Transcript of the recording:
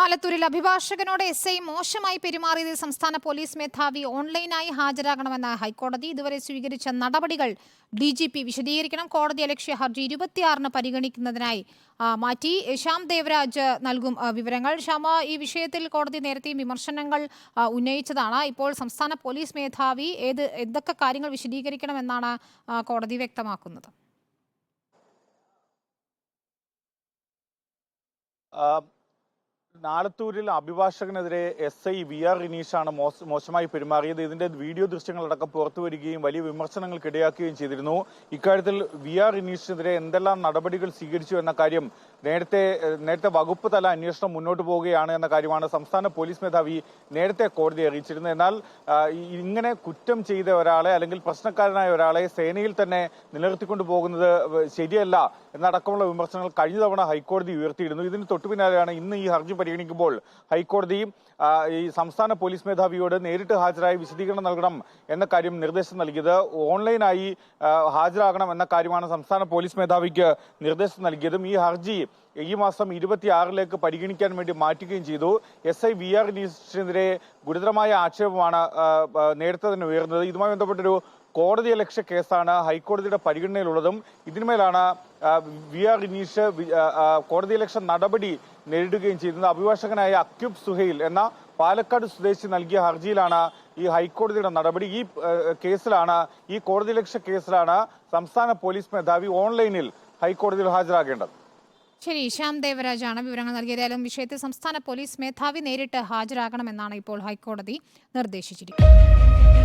ആലത്തൂരിൽ അഭിഭാഷകനോട് SI മോശമായി പെരുമാറിയതിൽ സംസ്ഥാന police മേധാവി ഓൺലൈനായി ഹാജരാകണമെന്ന ഹൈക്കോടതി ഇതുവരെ സ്വീകരിച്ച നടപടികൾ DGP വിശദീകരിക്കണം. കോടതിയലക്ഷ്യ ഹർജി 26-ന് പരിഗണിക്കുന്നതിനായി മാറ്റി. ശ്യാം ദേവരാജ് നൽകും വിവരങ്ങൾ. ശ്യാമ, ഈ വിഷയത്തിൽ കോടതി നേരത്തെയും വിമർശനങ്ങൾ ഉന്നയിച്ചതാണ്. ഇപ്പോൾ സംസ്ഥാന പോലീസ് മേധാവി എന്തൊക്കെ കാര്യങ്ങൾ വിശദീകരിക്കണമെന്നാണ് കോടതി വ്യക്തമാക്കുന്നത്? ആലത്തൂരിൽ അഭിഭാഷകനെതിരെ SI VR റിനീഷാണ് മോശമായി പെരുമാറിയത്. ഇതിന്റെ വീഡിയോ ദൃശ്യങ്ങളടക്കം പുറത്തുവരികയും വലിയ വിമർശനങ്ങൾക്കിടയാക്കുകയും ചെയ്തിരുന്നു. ഇക്കാര്യത്തിൽ VR റിനീഷിനെതിരെ എന്തെല്ലാം നടപടികൾ സ്വീകരിച്ചു എന്ന കാര്യം നേരത്തെ വകുപ്പ് തല അന്വേഷണം മുന്നോട്ട് പോവുകയാണ് എന്ന കാര്യമാണ് സംസ്ഥാന പോലീസ് മേധാവി നേരത്തെ കോടതിയെ അറിയിച്ചിരുന്നത്. എന്നാൽ ഇങ്ങനെ കുറ്റം ചെയ്ത ഒരാളെ അല്ലെങ്കിൽ പ്രശ്നക്കാരനായ ഒരാളെ സേനയിൽ തന്നെ നിലനിർത്തിക്കൊണ്ടു പോകുന്നത് ശരിയല്ല എന്നടക്കമുള്ള വിമർശനങ്ങൾ കഴിഞ്ഞ തവണ ഹൈക്കോടതി ഉയർത്തിയിരുന്നു. ഇതിന് തൊട്ടുപിന്നാലെയാണ് ഇന്ന് ഈ ഹർജി പരിഗണിക്കുമ്പോൾ ഹൈക്കോടതി ഈ സംസ്ഥാന പോലീസ് മേധാവിയോട് നേരിട്ട് ഹാജരായി വിശദീകരണം നൽകണം എന്ന കാര്യം നിർദ്ദേശം നൽകിയത്. ഓൺലൈനായി ഹാജരാകണം എന്ന കാര്യമാണ് സംസ്ഥാന പോലീസ് മേധാവിക്ക് നിർദ്ദേശം നൽകിയതും. ഈ ഹർജി ഈ മാസം 26-ലേക്ക് പരിഗണിക്കാൻ വേണ്ടി മാറ്റുകയും ചെയ്തു. SI VR റിനീഷിനെതിരെ ഗുരുതരമായ ആക്ഷേപമാണ് നേരത്തെ തന്നെ ഉയർന്നത്. ഇതുമായി ബന്ധപ്പെട്ടൊരു കോടതിയലക്ഷ്യ കേസാണ് ഹൈക്കോടതിയുടെ പരിഗണനയിലുള്ളതും. ഇതിന്മേലാണ് VR റിനീഷ് കോടതിയലക്ഷ്യ നടപടി നേരിടുകയും ചെയ്യുന്നത്. അഭിഭാഷകനായ അക്യൂബ് സുഹൈൽ എന്ന പാലക്കാട് സ്വദേശി നൽകിയ ഹർജിയിലാണ് ഈ ഹൈക്കോടതിയുടെ നടപടി. ഈ കോടതിയലക്ഷ്യ കേസിലാണ് സംസ്ഥാന പോലീസ് മേധാവി ഓൺലൈനിൽ ഹൈക്കോടതിയിൽ ഹാജരാകേണ്ടത്. ശരി, ശ്യാം ദേവരാജാണ് വിവരങ്ങൾ നൽകിയതായാലും വിഷയത്തിൽ സംസ്ഥാന പോലീസ് മേധാവി നേരിട്ട് ഹാജരാകണമെന്നാണ് ഇപ്പോൾ ഹൈക്കോടതി നിർദ്ദേശിച്ചിരിക്കുന്നത്.